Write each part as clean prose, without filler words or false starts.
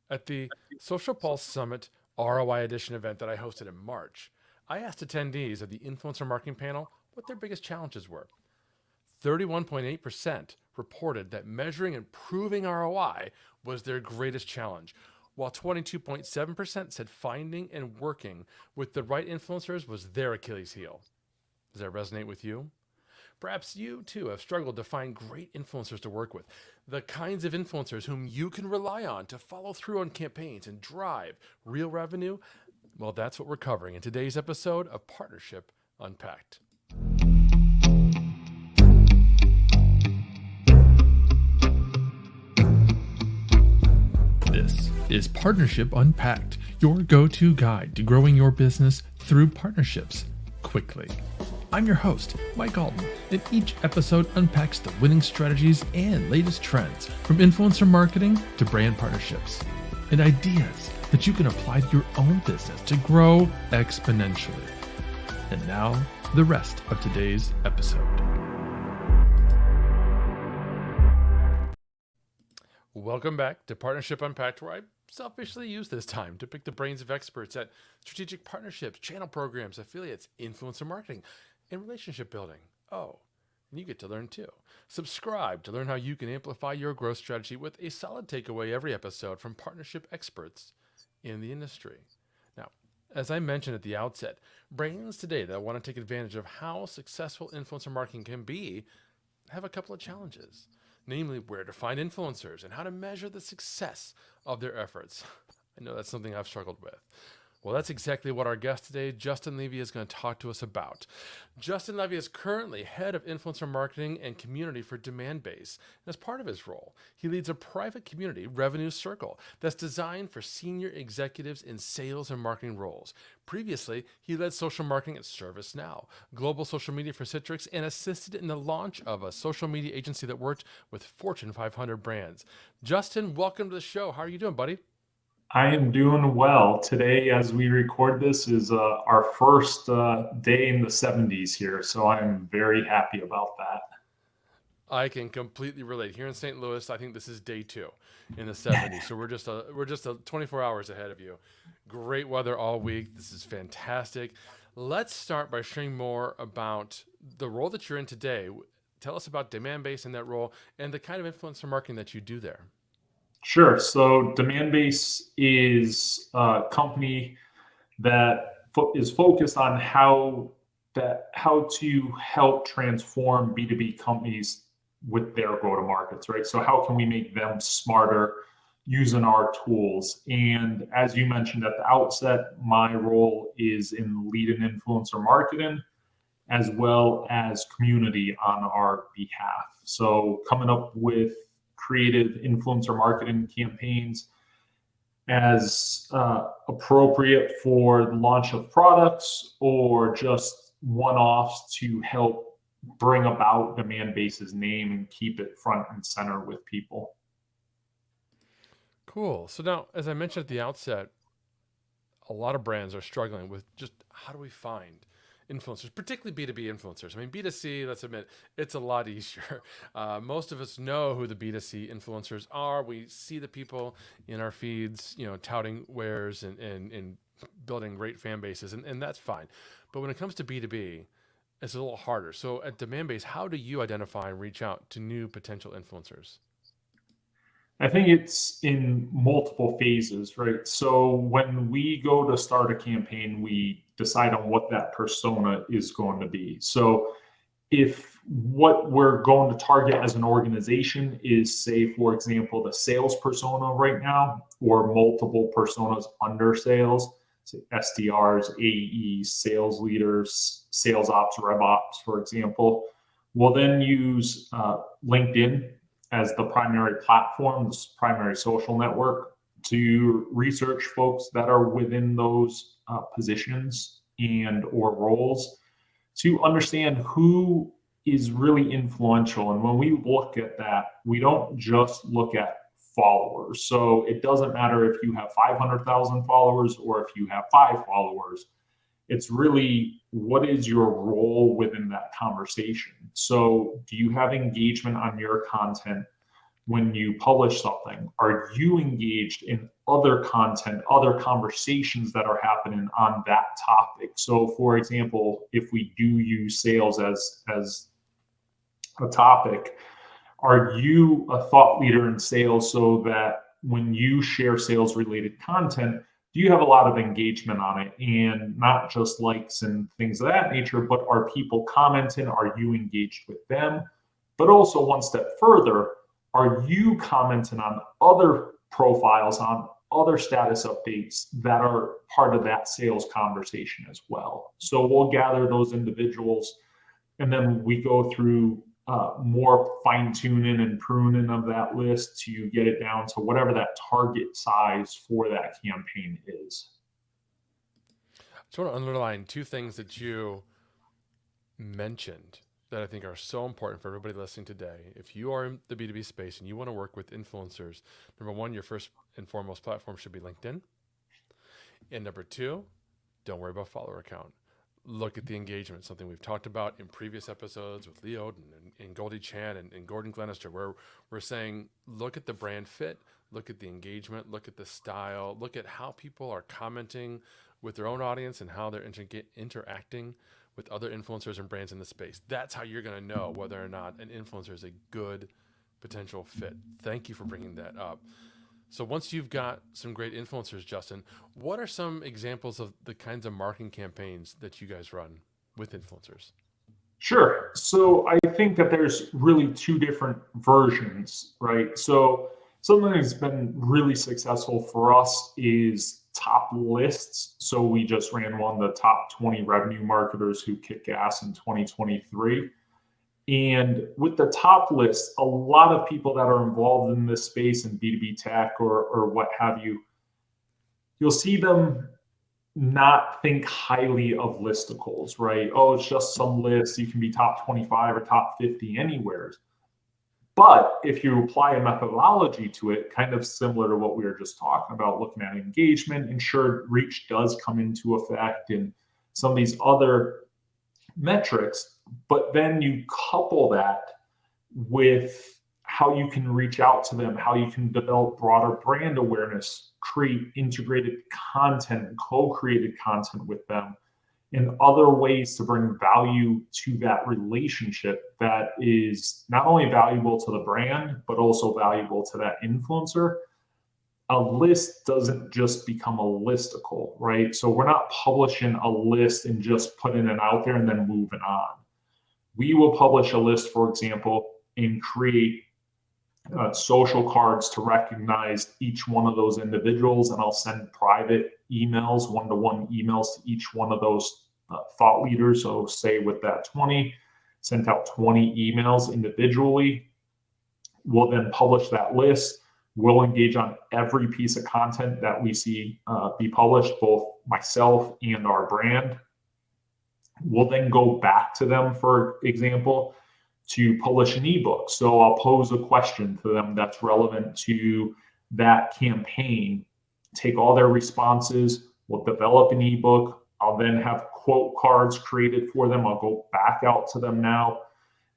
At the Social Pulse Summit ROI Edition event that I hosted in March, I asked attendees of the influencer marketing panel what their biggest challenges were. 31.8% reported that measuring and proving ROI was their greatest challenge, while 22.7% said finding and working with the right influencers was their Achilles heel. Does that resonate with you? Perhaps you too have struggled to find great influencers to work with, the kinds of influencers whom you can rely on to follow through on campaigns and drive real revenue. Well, that's what we're covering in today's episode of Partnership Unpacked. This is Partnership Unpacked, your go-to guide to growing your business through partnerships quickly. I'm your host, Mike Allton, and each episode unpacks the winning strategies and latest trends from influencer marketing to brand partnerships, and ideas that you can apply to your own business to grow exponentially. And now, the rest of today's episode. Welcome back to Partnership Unpacked, where I selfishly use this time to pick the brains of experts at strategic partnerships, channel programs, affiliates, influencer marketing, and relationship building. Oh, and you get to learn too. Subscribe to learn how you can amplify your growth strategy with a solid takeaway every episode from partnership experts in the industry. Now, as I mentioned at the outset, brands today that want to take advantage of how successful influencer marketing can be have a couple of challenges, namely where to find influencers and how to measure the success of their efforts. I know that's something I've struggled with. Well, that's exactly what our guest today, Justin Levy, is going to talk to us about. Justin Levy is currently head of influencer marketing and community for Demandbase. And as part of his role, he leads a private community revenue circle that's designed for senior executives in sales and marketing roles. Previously, he led social marketing at ServiceNow, global social media for Citrix, and assisted in the launch of a social media agency that worked with Fortune 500 brands. Justin, welcome to the show. How are you doing, buddy? I am doing well. Today, as we record this, is our first day in the 70s here. So I'm very happy about that. I can completely relate. Here in St. Louis, I think this is day 2 in the 70s. So we're just a 24 hours ahead of you. Great weather all week. This is fantastic. Let's start by sharing more about the role that you're in today. Tell us about Demandbase in that role and the kind of influencer marketing that you do there. Sure. So Demandbase is a company that is focused on how to help transform B2B companies with their go-to-markets, right? So how can we make them smarter using our tools? And as you mentioned at the outset, my role is in lead and influencer marketing as well as community on our behalf. So coming up with creative influencer marketing campaigns as appropriate for the launch of products or just one-offs to help bring about Demandbase's name and keep it front and center with people. Cool. So now, as I mentioned at the outset, a lot of brands are struggling with just how do we find influencers, particularly B2B influencers. I mean, B2C, let's admit, it's a lot easier. Most of us know who the B2C influencers are. We see the people in our feeds, touting wares and building great fan bases, and that's fine. But when it comes to B2B, it's a little harder. So at Demandbase, how do you identify and reach out to new potential influencers? I think it's in multiple phases, right? So when we go to start a campaign, we decide on what that persona is going to be. So if what we're going to target as an organization is, say, for example, the sales persona right now, or multiple personas under sales, say SDRs, AEs, sales leaders, sales ops, rev ops, for example, we'll then use LinkedIn as the primary platform, this primary social network, to research folks that are within those positions and or roles to understand who is really influential. And when we look at that, we don't just look at followers. So it doesn't matter if you have 500,000 followers or if you have 5 followers. It's really what is your role within that conversation. So do you have engagement on your content? when you publish something? Are you engaged in other content, other conversations that are happening on that topic? So for example, if we do use sales as a topic, are you a thought leader in sales so that when you share sales related content, do you have a lot of engagement on it, and not just likes and things of that nature, but are people commenting? Are you engaged with them? But also one step further, are you commenting on other profiles, on other status updates that are part of that sales conversation as well? So we'll gather those individuals, and then we go through more fine tuning and pruning of that list to get it down to whatever that target size for that campaign is. I just want to underline two things that you mentioned that I think are so important for everybody listening today. If you are in the B2B space and you want to work with influencers, number one, your first and foremost platform should be LinkedIn. And number two, don't worry about follower count. Look at the engagement, something we've talked about in previous episodes with Leo and Goldie Chan and Gordon Glenister, where we're saying, look at the brand fit, look at the engagement, look at the style, look at how people are commenting with their own audience and how they're interacting with other influencers and brands in the space. That's how you're going to know whether or not an influencer is a good potential fit. Thank you for bringing that up. So once you've got some great influencers, Justin, what are some examples of the kinds of marketing campaigns that you guys run with influencers? Sure. So I think that there's really two different versions, right? So something that's been really successful for us is top lists. So we just ran one, the top 20 revenue marketers who kick ass in 2023. And with the top list, a lot of people that are involved in this space in B2B tech or what have you, you'll see them not think highly of listicles, right? Oh, it's just some list. You can be top 25 or top 50 anywhere. But if you apply a methodology to it, kind of similar to what we were just talking about, looking at engagement, ensured reach does come into effect, and some of these other metrics, but then you couple that with how you can reach out to them, how you can develop broader brand awareness, create integrated content, co-created content with them, and other ways to bring value to that relationship that is not only valuable to the brand, but also valuable to that influencer. A list doesn't just become a listicle, right? So we're not publishing a list and just putting it out there and then moving on. We will publish a list, for example, and create social cards to recognize each one of those individuals, and I'll send private emails, one-to-one emails to each one of those thought leaders. So say with that 20, sent out 20 emails individually. We'll then publish that list. We'll engage on every piece of content that we see be published, both myself and our brand. We'll then go back to them, for example, to publish an ebook. So I'll pose a question to them that's relevant to that campaign, take all their responses, we'll develop an ebook. I'll then have quote cards created for them. I'll go back out to them now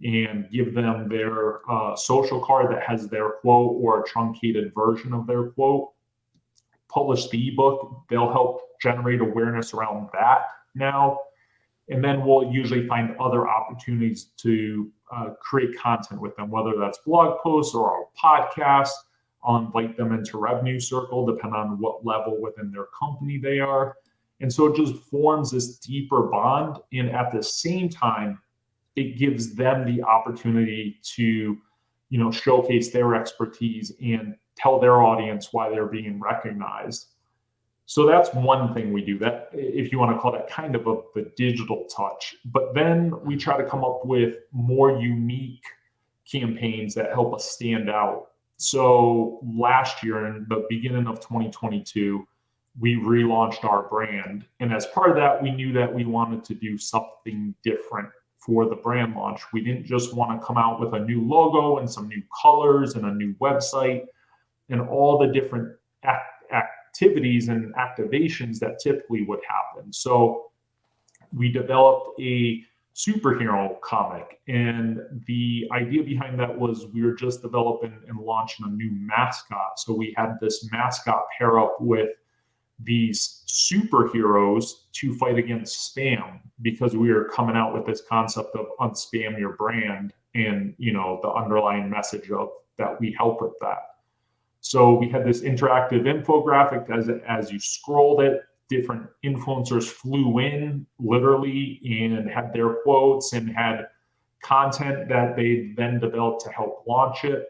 and give them their social card that has their quote or a truncated version of their quote. Publish the ebook. They'll help generate awareness around that now. And then we'll usually find other opportunities to create content with them, whether that's blog posts or a podcast. I'll invite them into Revenue Circle, depending on what level within their company they are. And so it just forms this deeper bond. And at the same time, it gives them the opportunity to, showcase their expertise and tell their audience why they're being recognized. So that's one thing we do, that, if you want to call that kind of the digital touch. But then we try to come up with more unique campaigns that help us stand out. So last year, in the beginning of 2022, we relaunched our brand. And as part of that, we knew that we wanted to do something different for the brand launch. We didn't just want to come out with a new logo and some new colors and a new website and all the different activities and activations that typically would happen. So we developed a superhero comic. And the idea behind that was we were just developing and launching a new mascot. So we had this mascot pair up with these superheroes to fight against spam, because we were coming out with this concept of unspam your brand, and the underlying message of that we help with that. So we had this interactive infographic. As you scrolled it, different influencers flew in literally and had their quotes and had content that they then developed to help launch it.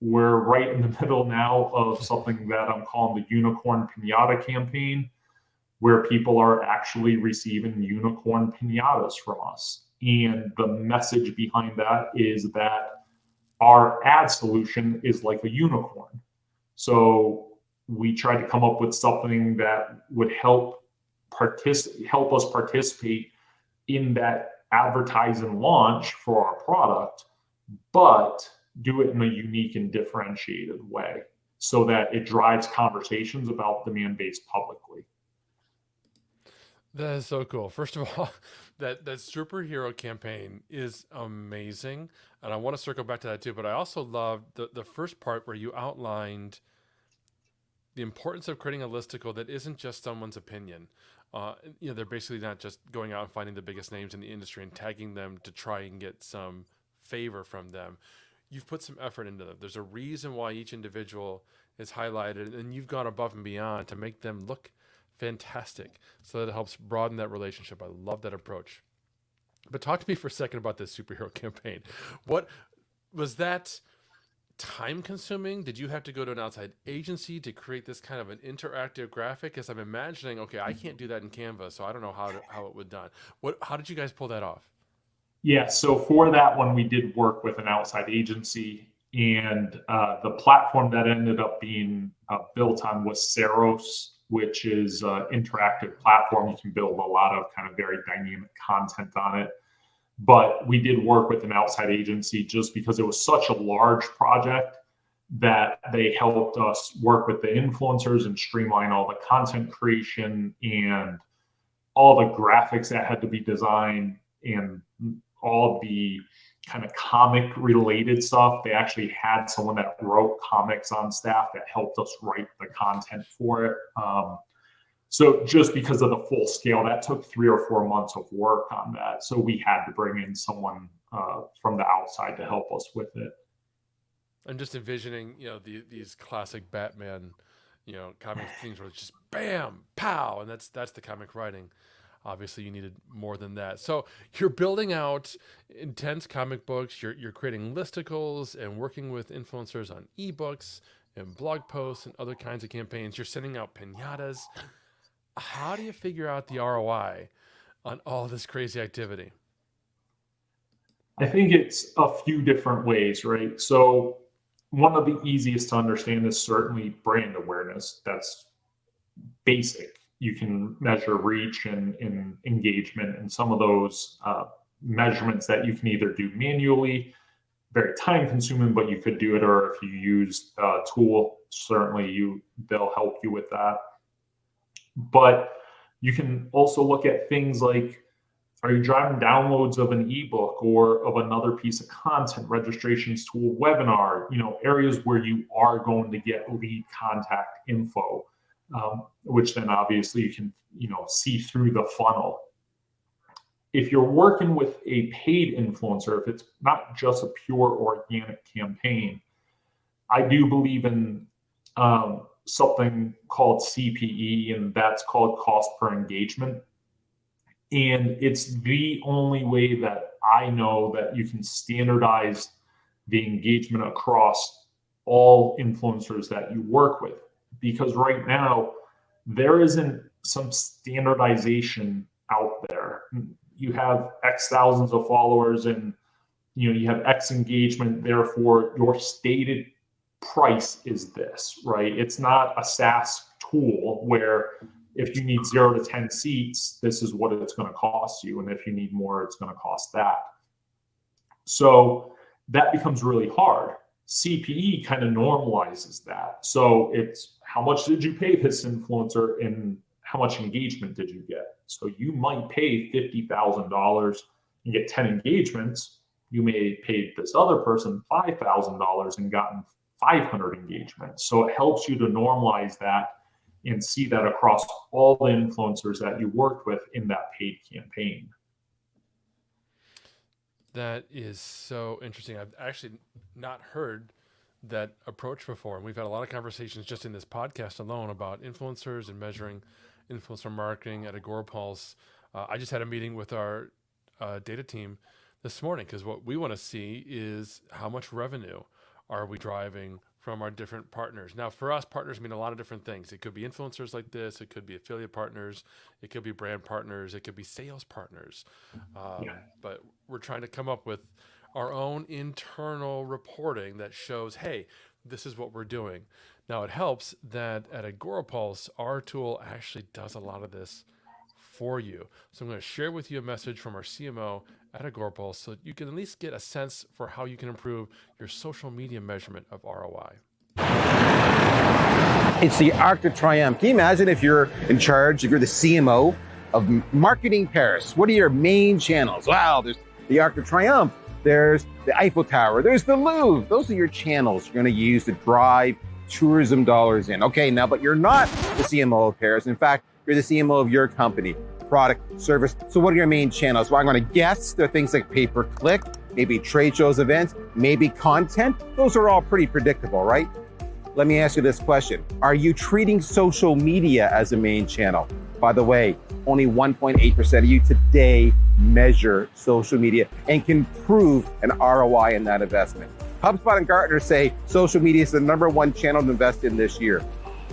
We're right in the middle now of something that I'm calling the Unicorn Pinata campaign, where people are actually receiving unicorn pinatas from us. And the message behind that is that our ad solution is like a unicorn. So we tried to come up with something that would help us participate in that advertising launch for our product, but do it in a unique and differentiated way so that it drives conversations about Demandbase publicly. That is so cool. First of all, that superhero campaign is amazing, and I want to circle back to that too. But I also love the first part where you outlined the importance of creating a listicle that isn't just someone's opinion. They're basically not just going out and finding the biggest names in the industry and tagging them to try and get some favor from them. You've put some effort into them. There's a reason why each individual is highlighted, and you've gone above and beyond to make them look fantastic, so that it helps broaden that relationship. I love that approach. But talk to me for a second about this superhero campaign. What was that time consuming? Did you have to go to an outside agency to create this kind of an interactive graphic? Because I'm imagining, okay, I can't do that in Canva, so I don't know how it would done. How did you guys pull that off? Yeah, so for that one, we did work with an outside agency, and the platform that ended up being built on was Saros, which is an interactive platform. You can build a lot of kind of very dynamic content on it. But we did work with an outside agency just because it was such a large project that they helped us work with the influencers and streamline all the content creation and all the graphics that had to be designed and all the kind of comic related stuff. They actually had someone that wrote comics on staff that helped us write the content for it. So just because of the full scale, that took 3 or 4 months of work on that. So we had to bring in someone from the outside to help us with it. I'm just envisioning, these classic Batman, comic themes where it's just bam, pow, and that's the comic writing. Obviously, you needed more than that. So you're building out intense comic books. You're creating listicles and working with influencers on ebooks and blog posts and other kinds of campaigns. You're sending out pinatas. How do you figure out the ROI on all this crazy activity? I think it's a few different ways, right? So one of the easiest to understand is certainly brand awareness. That's basic. You can measure reach and engagement, and some of those measurements that you can either do manually, very time consuming, but you could do it, or if you use a tool, certainly they'll help you with that. But you can also look at things like, are you driving downloads of an ebook or of another piece of content, registrations to a webinar, areas where you are going to get lead contact info, which then obviously you can, see through the funnel. If you're working with a paid influencer, if it's not just a pure organic campaign, I do believe in something called CPE, and that's called cost per engagement. And it's the only way that I know that you can standardize the engagement across all influencers that you work with. Because right now, there isn't some standardization out there. You have X thousands of followers and you have X engagement, therefore your stated price is this, right? It's not a SaaS tool where if you need 0 to 10 seats, this is what it's going to cost you. And if you need more, it's going to cost that. So that becomes really hard. CPE kind of normalizes that. So it's how much did you pay this influencer and how much engagement did you get? So you might pay $50,000 and get 10 engagements, you may pay this other person $5,000 and gotten 500 engagements. So it helps you to normalize that and see that across all the influencers that you worked with in that paid campaign. That is so interesting. I've actually not heard that approach before. And we've had a lot of conversations just in this podcast alone about influencers and measuring influencer marketing at Agorapulse. I just had a meeting with our data team this morning because what we want to see is how much revenue are we driving from our different partners. Now, for us, partners mean a lot of different things. It could be influencers like this. It could be affiliate partners. It could be brand partners. It could be sales partners. But we're trying to come up with our own internal reporting that shows, hey, this is what we're doing. Now, it helps that at Agorapulse, our tool actually does a lot of this for you. So I'm going to share with you a message from our CMO at Agorapulse so that you can at least get a sense for how you can improve your social media measurement of ROI. It's the Arc de Triomphe. Can you imagine if you're in charge, if you're the CMO of marketing Paris? What are your main channels? Wow, there's the Arc de Triomphe. There's the Eiffel Tower. There's the Louvre. Those are your channels you're going to use to drive tourism dollars in. Okay, now, but you're not the CMO of Paris. In fact, you're the CMO of your company, product, service. So what are your main channels? Well, I'm going to guess they're things like pay-per-click, maybe trade shows, events, maybe content. Those are all pretty predictable, right? Let me ask you this question. Are you treating social media as a main channel? By the way, only 1.8% of you today measure social media and can prove an ROI in that investment. HubSpot and Gartner say social media is the #1 channel to invest in this year.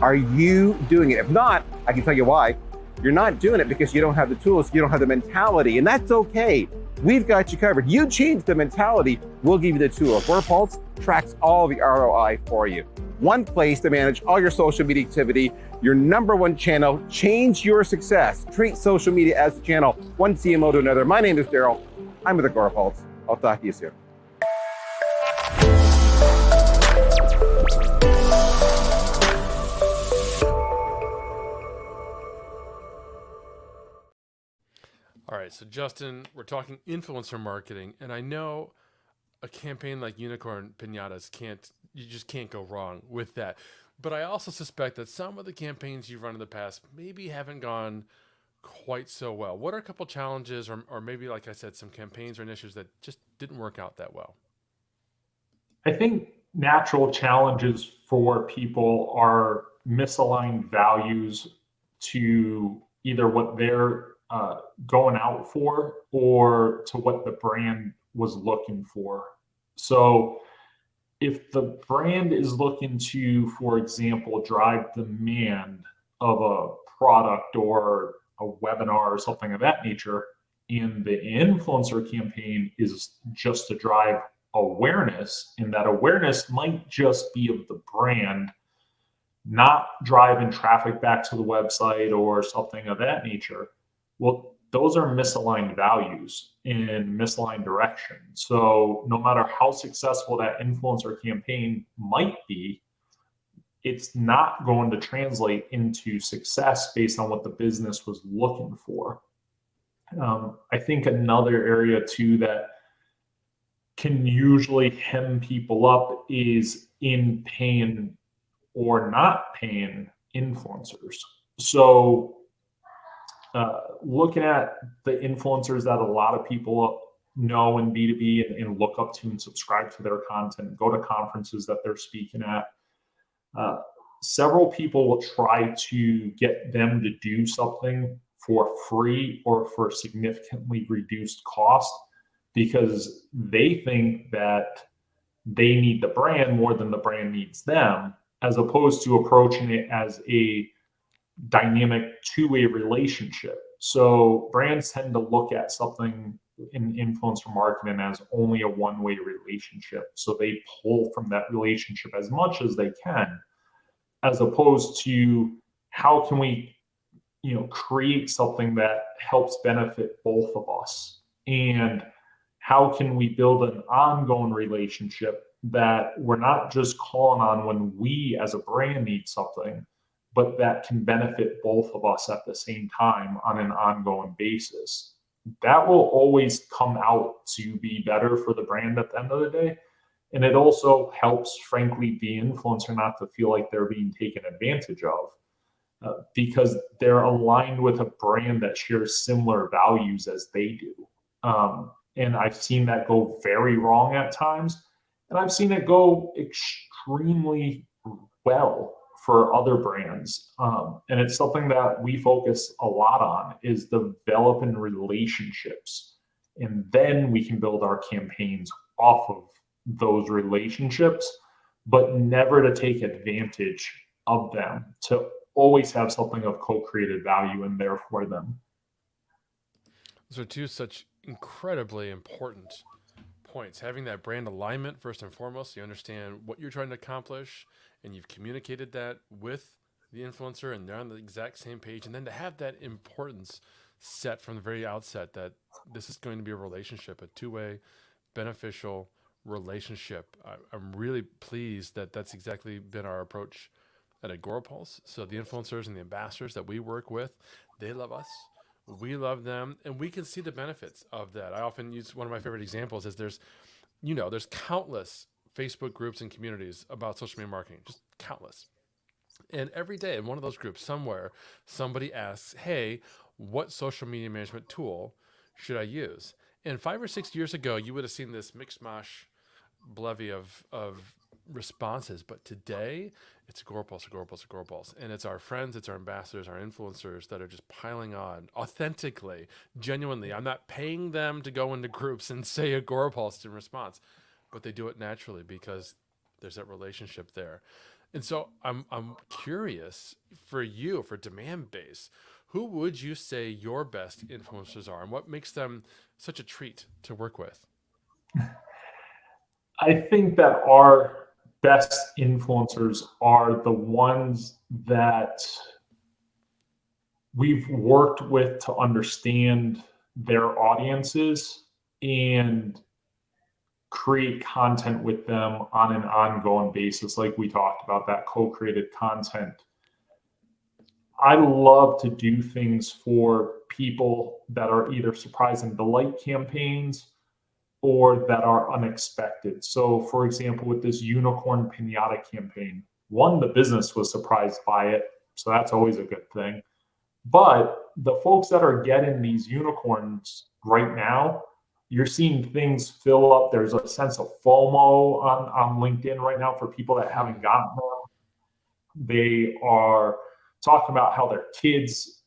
Are you doing it? If not, I can tell you why. You're not doing it because you don't have the tools, you don't have the mentality, and that's okay. We've got you covered. You change the mentality, we'll give you the tools. Agorapulse tracks all the ROI for you. One place to manage all your social media activity, your #1 channel. Change your success. Treat social media as a channel, one CMO to another. My name is Daryl. I'm with Agorapulse. I'll talk to you soon. All right, so Justin, we're talking influencer marketing, and I know a campaign like Unicorn Pinatas you just can't go wrong with that. But I also suspect that some of the campaigns you've run in the past maybe haven't gone quite so well. What are a couple challenges or maybe, like I said, some campaigns or initiatives that just didn't work out that well? I think natural challenges for people are misaligned values to either what they're going out for or to what the brand was looking for. So if the brand is looking to, for example, drive demand of a product or a webinar or something of that nature, and the influencer campaign is just to drive awareness, and that awareness might just be of the brand, not driving traffic back to the website or something of that nature. Well, those are misaligned values in misaligned direction. So no matter how successful that influencer campaign might be, it's not going to translate into success based on what the business was looking for. I think another area too that can usually hem people up is in paying or not paying influencers. So looking at the influencers that a lot of people know in B2B and look up to and subscribe to their content, go to conferences that they're speaking at, several people will try to get them to do something for free or for significantly reduced cost because they think that they need the brand more than the brand needs them, as opposed to approaching it as a dynamic two-way relationship. So brands tend to look at something in influencer marketing as only a one-way relationship. So they pull from that relationship as much as they can, as opposed to how can we, create something that helps benefit both of us, and how can we build an ongoing relationship that we're not just calling on when we as a brand need something, but that can benefit both of us at the same time on an ongoing basis. that will always come out to be better for the brand at the end of the day. And it also helps, frankly, the influencer not to feel like they're being taken advantage of, because they're aligned with a brand that shares similar values as they do. And I've seen that go very wrong at times, and I've seen it go extremely well for other brands. And it's something that we focus a lot on, is developing relationships. And then we can build our campaigns off of those relationships, but never to take advantage of them, to always have something of co-created value in there for them. Those are two such incredibly important points. Having that brand alignment, first and foremost, you understand what you're trying to accomplish and you've communicated that with the influencer and they're on the exact same page. And then to have that importance set from the very outset that this is going to be a relationship, a two-way beneficial relationship. I'm really pleased that that's exactly been our approach at Agorapulse. So the influencers and the ambassadors that we work with, they love us. We love them, and we can see the benefits of that. I often use one of my favorite examples is there's countless Facebook groups and communities about social media marketing, just countless. And every day in one of those groups somewhere, somebody asks, hey, what social media management tool should I use? And 5 or 6 years ago, you would have seen this mixmash bevy of responses, but today it's Agorapulse, and it's our friends, it's our ambassadors, our influencers that are just piling on authentically, genuinely. I'm not paying them to go into groups and say Agorapulse in response, but they do it naturally because there's that relationship there. And so I'm curious for you, for Demandbase, who would you say your best influencers are, and what makes them such a treat to work with? I think that our best influencers are the ones that we've worked with to understand their audiences and create content with them on an ongoing basis, like we talked about, that co-created content. I love to do things for people that are either surprise and delight campaigns or that are unexpected. So, for example, with this unicorn pinata campaign, one, the business was surprised by it, so that's always a good thing. But the folks that are getting these unicorns right now, you're seeing things fill up. There's a sense of FOMO on LinkedIn right now for people that haven't gotten them. They are talking about how their kids,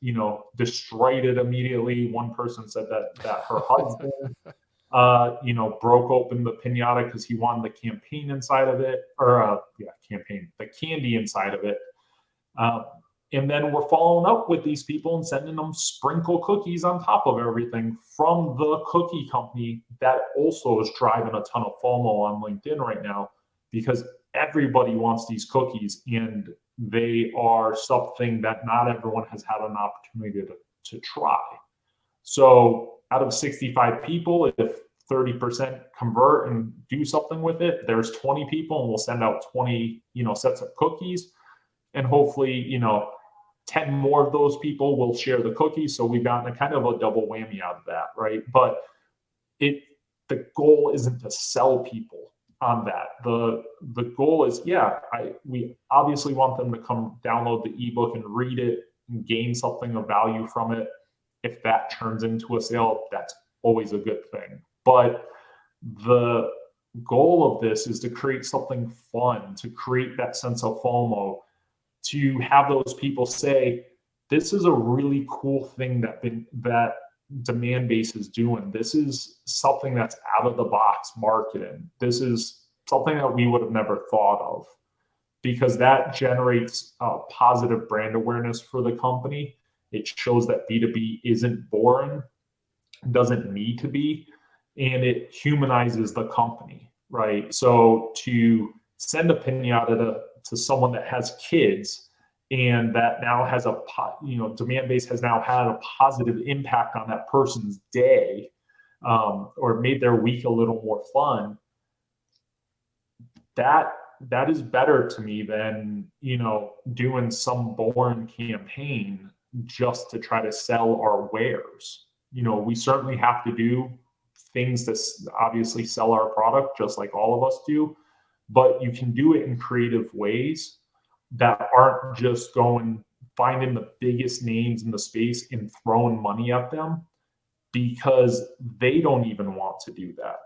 destroyed it immediately. One person said that her husband broke open the pinata because he wanted the campaign inside of it, or the candy inside of it. And then we're following up with these people and sending them sprinkle cookies on top of everything from the cookie company that also is driving a ton of FOMO on LinkedIn right now, because everybody wants these cookies and they are something that not everyone has had an opportunity to try. So out of 65 people, if 30% convert and do something with it, there's 20 people, and we'll send out 20, sets of cookies. And hopefully, 10 more of those people will share the cookies. So we've gotten a kind of a double whammy out of that, right? But the goal isn't to sell people on that. The goal is, we obviously want them to come download the ebook and read it and gain something of value from it. If that turns into a sale, that's always a good thing. But the goal of this is to create something fun, to create that sense of FOMO, to have those people say, this is a really cool thing that Demandbase is doing. This is something that's out of the box marketing. This is something that we would have never thought of, because that generates positive brand awareness for the company. It shows that B2B isn't boring, doesn't need to be, and it humanizes the company, right? So to send a pinata to someone that has kids, and that now has Demandbase has now had a positive impact on that person's day, or made their week a little more fun. That is better to me than, doing some boring campaign just to try to sell our wares, we certainly have to do things to obviously sell our product, just like all of us do, but you can do it in creative ways that aren't just finding the biggest names in the space and throwing money at them, because they don't even want to do that.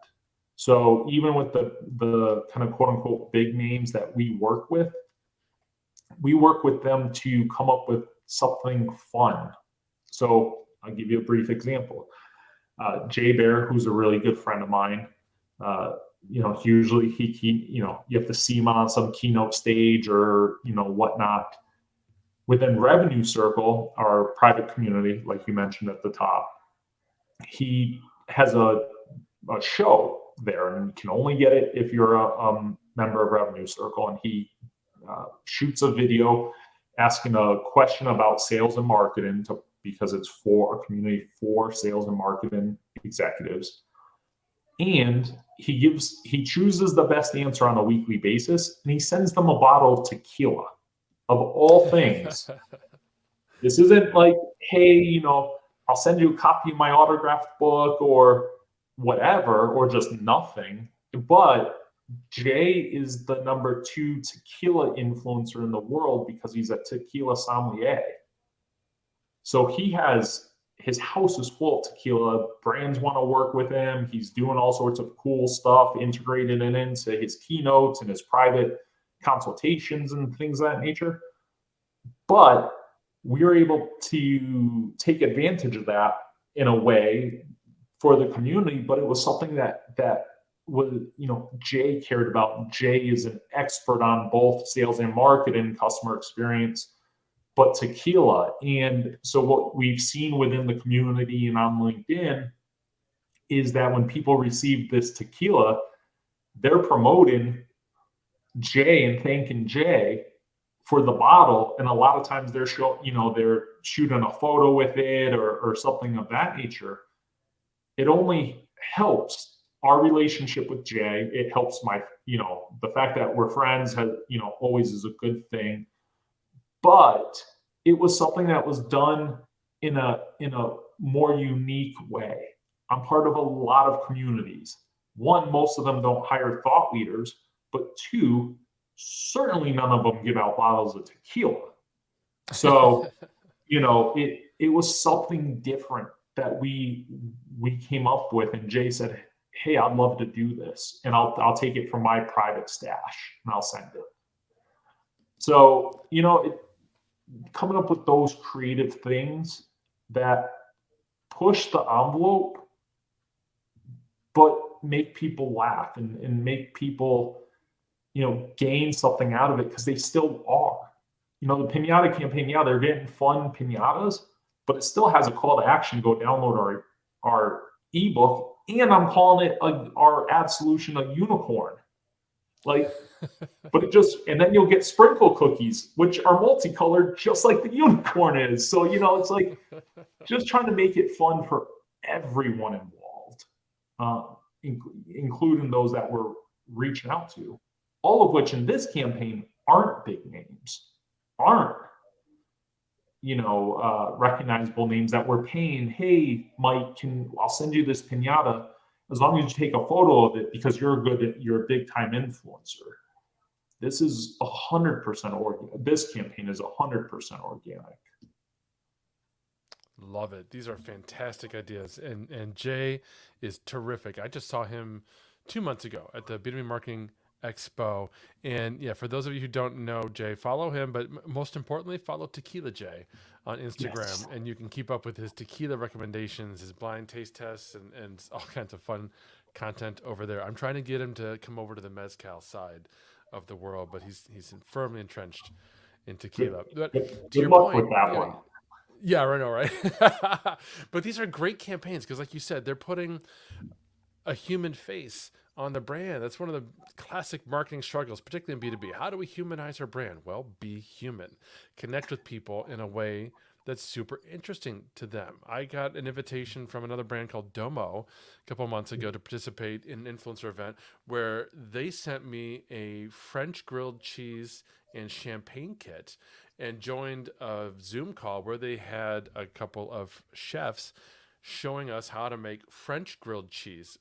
So even with the kind of quote unquote big names that we work with them to come up with something fun. So I'll give you a brief example. Jay Bear, who's a really good friend of mine, usually you have to see him on some keynote stage or, whatnot. Within Revenue Circle, our private community, like you mentioned at the top, he has a show there, and you can only get it if you're a member of Revenue Circle. And he shoots a video asking a question about sales and marketing because it's for a community for sales and marketing executives. And he chooses the best answer on a weekly basis, and he sends them a bottle of tequila, of all things. This isn't like, hey, I'll send you a copy of my autographed book or whatever, or just nothing. But Jay is the number 2 tequila influencer in the world because he's a tequila sommelier. So his house is full of tequila. Brands want to work with him. He's doing all sorts of cool stuff integrated into his keynotes and his private consultations and things of that nature. But we were able to take advantage of that in a way for the community, but it was something that was, Jay cared about. Jay is an expert on both sales and marketing, customer experience, but tequila. And so what we've seen within the community and on LinkedIn is that when people receive this tequila, they're promoting Jay and thanking Jay for the bottle. And a lot of times they're shooting a photo with it or something of that nature. It only helps our relationship with Jay. It helps the fact that we're friends always is a good thing. But it was something that was done in a more unique way. I'm part of a lot of communities. One, most of them don't hire thought leaders, but 2, certainly none of them give out bottles of tequila. So, it was something different that we came up with, and Jay said, hey, I'd love to do this, and I'll take it from my private stash and I'll send it. So, coming up with those creative things that push the envelope, but make people laugh and make people, gain something out of it, because they still are. The pinata campaign, yeah, they're getting fun pinatas, but it still has a call to action. Go download our ebook, and I'm calling it our ad solution a unicorn. But and then you'll get sprinkle cookies, which are multicolored, just like the unicorn is. So, it's like just trying to make it fun for everyone involved, including those that we're reaching out to, all of which in this campaign aren't big names, aren't, recognizable names that we're paying. Hey, Mike, I'll send you this pinata as long as you take a photo of it because you're a big time influencer. This is 100% organic. This campaign is 100% organic. Love it. These are fantastic ideas. And Jay is terrific. I just saw him 2 months ago at the B2B Marketing Expo. And yeah, for those of you who don't know Jay, follow him, but most importantly, follow Tequila Jay on Instagram. Yes. And you can keep up with his tequila recommendations, his blind taste tests, and all kinds of fun content over there. I'm trying to get him to come over to the Mezcal side of the world, but he's firmly entrenched in tequila. But to your point, with that one. Yeah, I know, right? But these are great campaigns because, like you said, they're putting a human face on the brand. That's one of the classic marketing struggles, particularly in B2B. How do we humanize our brand? Well, be human. Connect with people in a way that's super interesting to them. I got an invitation from another brand called Domo a couple months ago to participate in an influencer event where they sent me a French grilled cheese and champagne kit and joined a Zoom call where they had a couple of chefs showing us how to make French grilled cheese,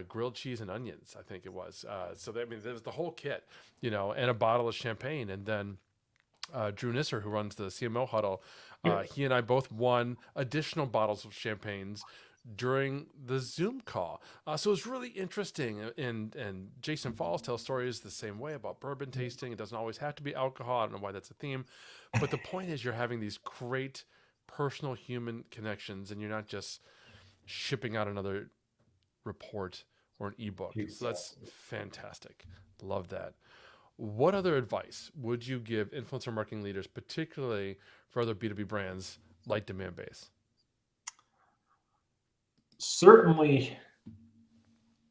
grilled cheese and onions, I think it was. So that, I mean, there was the whole kit, and a bottle of champagne. And then Drew Nisser, who runs the CMO huddle, he and I both won additional bottles of champagnes during the Zoom call. So it was really interesting. And Jason Falls tells stories the same way about bourbon tasting. It doesn't always have to be alcohol. I don't know why that's a theme. But the point is, you're having these great personal human connections, and you're not just shipping out another report or an ebook. Exactly. So that's fantastic. Love that. What other advice would you give influencer marketing leaders, particularly for other B2B brands like Demandbase? Certainly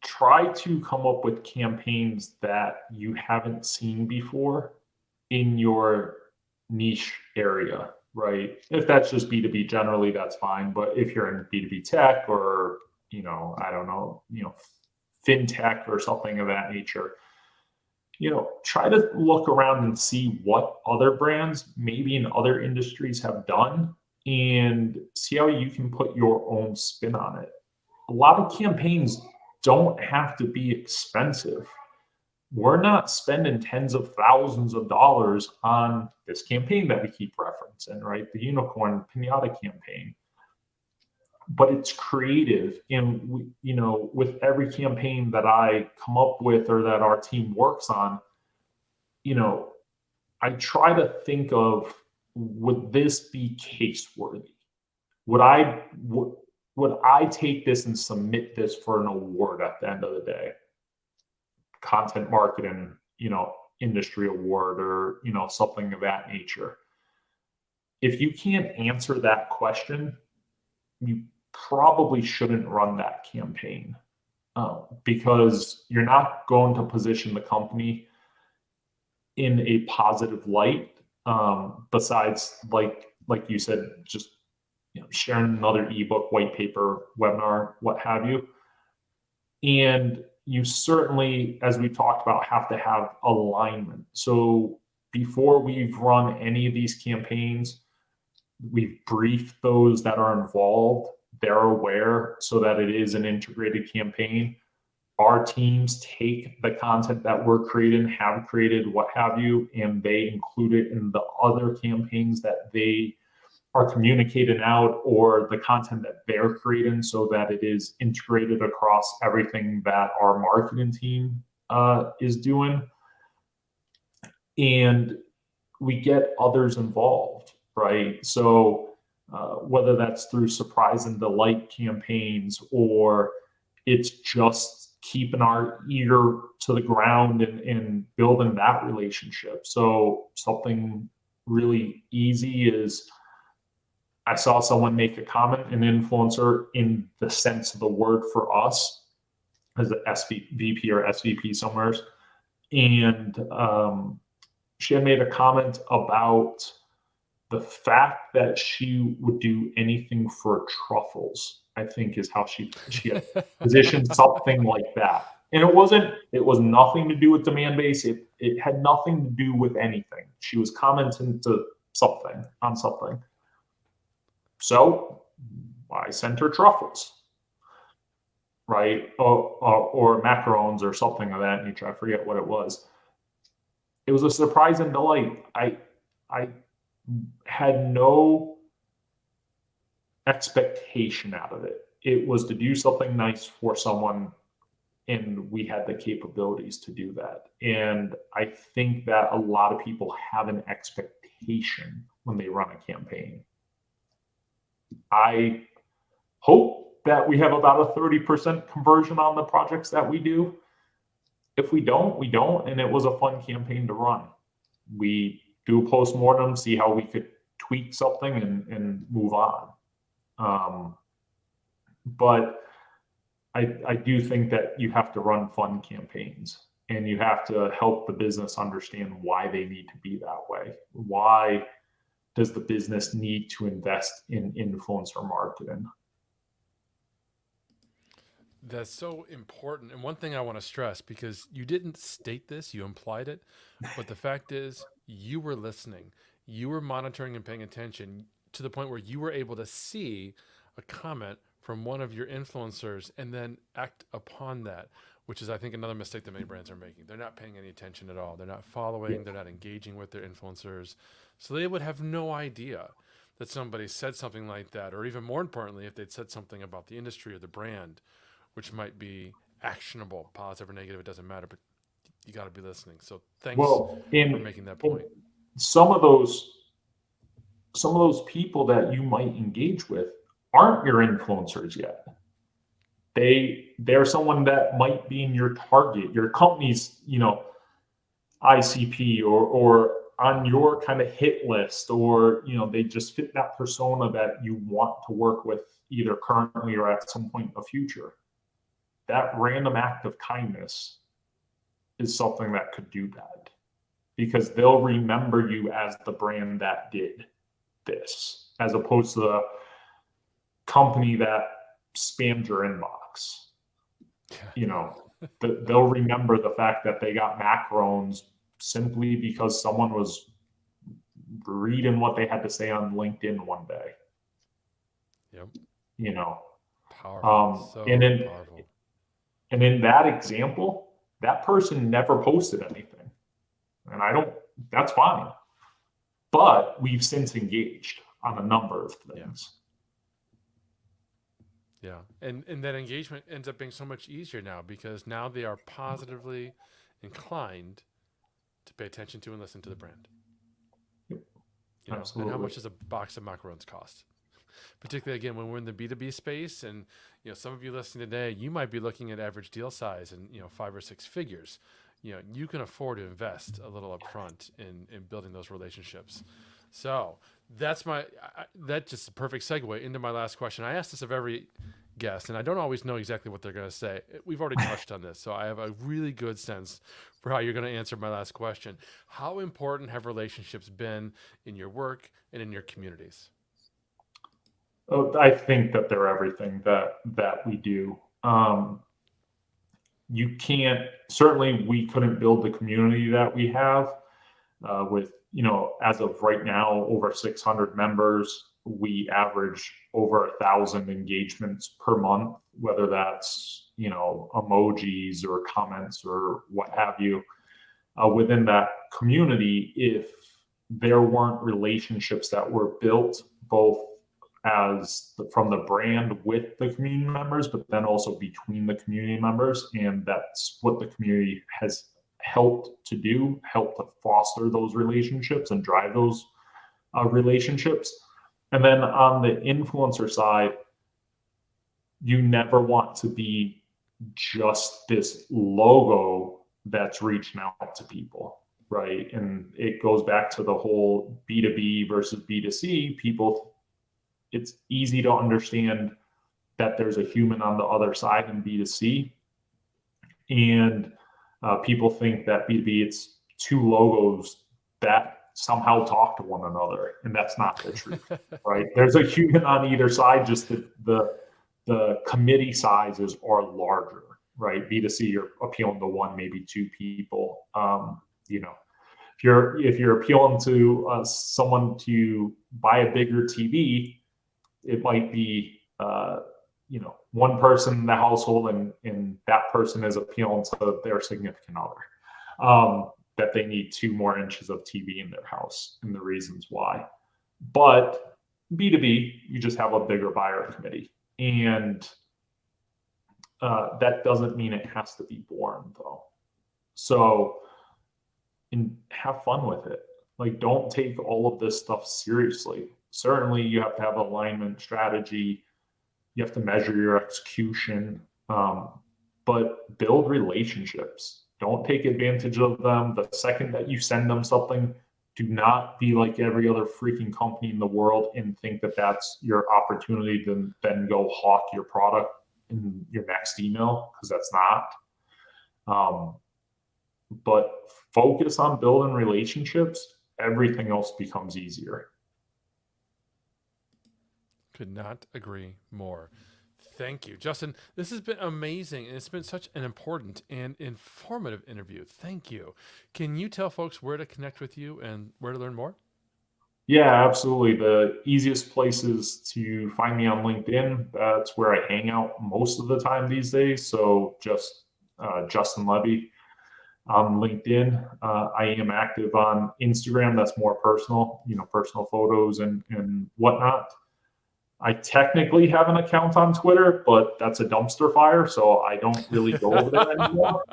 try to come up with campaigns that you haven't seen before in your niche area, right? If that's just B2B generally, that's fine. But if you're in B2B tech or, I don't know, fintech or something of that nature, try to look around and see what other brands maybe in other industries have done and see how you can put your own spin on it. A lot of campaigns don't have to be expensive. We're not spending tens of thousands of dollars on this campaign that we keep referencing, right? The unicorn pinata campaign. But it's creative. And, with every campaign that I come up with or that our team works on, I try to think of, would this be case worthy? Would I take this and submit this for an award at the end of the day? Content marketing, industry award or, something of that nature. If you can't answer that question, you probably shouldn't run that campaign because you're not going to position the company in a positive light. Besides, like you said, just sharing another ebook, white paper, webinar, what have you. And you certainly, as we talked about, have to have alignment. So before we've run any of these campaigns, we've briefed those that are involved. They're aware so that it is an integrated campaign. Our teams take the content that we're creating, have created, what have you, and they include it in the other campaigns that they are communicating out or the content that they're creating so that it is integrated across everything that our marketing team is doing. And we get others involved, right? So whether that's through surprise and delight campaigns or it's just keeping our ear to the ground and building that relationship. So something really easy is I saw someone make a comment, an influencer in the sense of the word for us as an SVP or SVP somewhere. And she had made a comment about the fact that she would do anything for truffles, I think is how she had positioned something like that. And it was nothing to do with Demandbase. It had nothing to do with anything. She was commenting to something on something. So I sent her truffles, right? Or macarons or something of that nature. I forget what it was. It was a surprise and delight. I had no expectation out of it. It was to do something nice for someone, and we had the capabilities to do that. And I think that a lot of people have an expectation when they run a campaign. I hope that we have about a 30% conversion on the projects that we do. If we don't, we don't. And it was a fun campaign to run. We do a postmortem, see how we could tweak something and move on. But I do think that you have to run fun campaigns and you have to help the business understand why they need to be that way. Why does the business need to invest in influencer marketing? That's so important. And one thing I want to stress, because you didn't state this, you implied it, but the fact is you were listening, you were monitoring and paying attention. to the point where you were able to see a comment from one of your influencers and then act upon that, which is, I think, another mistake that many brands are making. They're not paying any attention at all. They're not following, they're not engaging with their influencers. So they would have no idea that somebody said something like that, or even more importantly, if they'd said something about the industry or the brand, which might be actionable, positive or negative, it doesn't matter, but you got to be listening. So thanks for making that point. Some of those people that you might engage with aren't your influencers yet. They're someone that might be in your target, your company's, ICP or on your kind of hit list, or, they just fit that persona that you want to work with either currently or at some point in the future. That random act of kindness is something that could do that, because they'll remember you as the brand that did this, as opposed to the company that spammed your inbox. They'll remember the fact that they got macarons simply because someone was reading what they had to say on LinkedIn one day. Yep. Powerful. So powerful. And in that example, that person never posted anything. And that's fine. But we've since engaged on a number of things. Yeah. And that engagement ends up being so much easier now, because now they are positively inclined to pay attention to and listen to the brand. Absolutely. And how much does a box of macarons cost? Particularly, again, when we're in the B2B space, and some of you listening today, you might be looking at average deal size and 5 or 6 figures. You can afford to invest a little upfront in building those relationships. So that's just a perfect segue into my last question. I ask this of every guest, and I don't always know exactly what they're going to say. We've already touched on this, so I have a really good sense for how you're going to answer my last question. How important have relationships been in your work and in your communities? I think that they're everything that we do. Certainly we couldn't build the community that we have with, as of right now, over 600 members. We average over 1,000 engagements per month, whether that's, emojis or comments or what have you. Within that community, if there weren't relationships that were built both from the brand with the community members, but then also between the community members. And that's what the community has helped to foster those relationships and drive those relationships. And then on the influencer side, you never want to be just this logo that's reaching out to people, right? And it goes back to the whole B2B versus B2C. It's easy to understand that there's a human on the other side in B2C. And people think that B2B, it's 2 logos that somehow talk to one another. And that's not the truth, right? There's a human on either side, just the committee sizes are larger, right? B2C, you're appealing to 1, maybe 2 people. If you're appealing to someone to buy a bigger TV, it might be, 1 person in the household, and that person is appealing to their significant other, that they need 2 more inches of TV in their house, and the reasons why. But B2B, you just have a bigger buyer committee, and that doesn't mean it has to be boring, though. So, and have fun with it. Like, don't take all of this stuff seriously. Certainly, you have to have alignment strategy. You have to measure your execution, but build relationships. Don't take advantage of them. The second that you send them something, do not be like every other freaking company in the world and think that that's your opportunity to then go hawk your product in your next email, because that's not. But focus on building relationships. Everything else becomes easier. Could not agree more. Thank you, Justin. This has been amazing, and it's been such an important and informative interview. Thank you. Can you tell folks where to connect with you and where to learn more? Yeah, absolutely. The easiest places to find me on LinkedIn. That's where I hang out most of the time these days. So just Justin Levy on LinkedIn. I am active on Instagram. That's more personal, personal photos and whatnot. I technically have an account on Twitter, but that's a dumpster fire, so I don't really go over there anymore.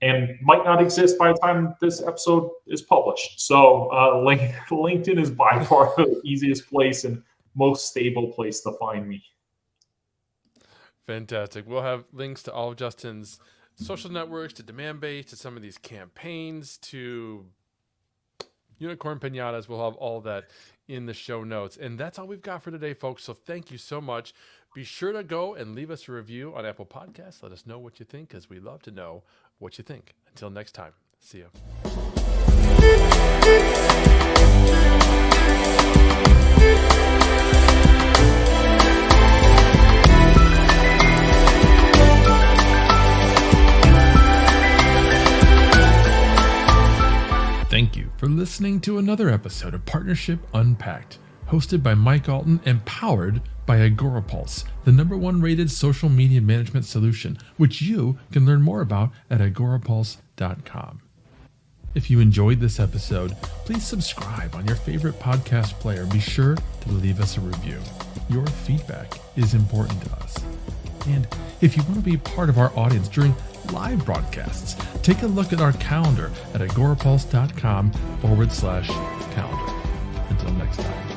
And might not exist by the time this episode is published. So LinkedIn is by far the easiest place and most stable place to find me. Fantastic. We'll have links to all of Justin's social networks, to Demandbase, to some of these campaigns, to Unicorn Pinatas. We'll have all that in the show notes. And that's all we've got for today, folks. So thank you so much. Be sure to go and leave us a review on Apple Podcasts. Let us know what you think, because we love to know what you think. Until next time, see you. Thank you for listening to another episode of Partnership Unpacked, hosted by Mike Allton and powered by AgoraPulse, the #1 rated social media management solution, which you can learn more about at agorapulse.com. If you enjoyed this episode, please subscribe on your favorite podcast player. Be sure to leave us a review. Your feedback is important to us. And if you want to be part of our audience during live broadcasts, take a look at our calendar at agorapulse.com/calendar. Until next time.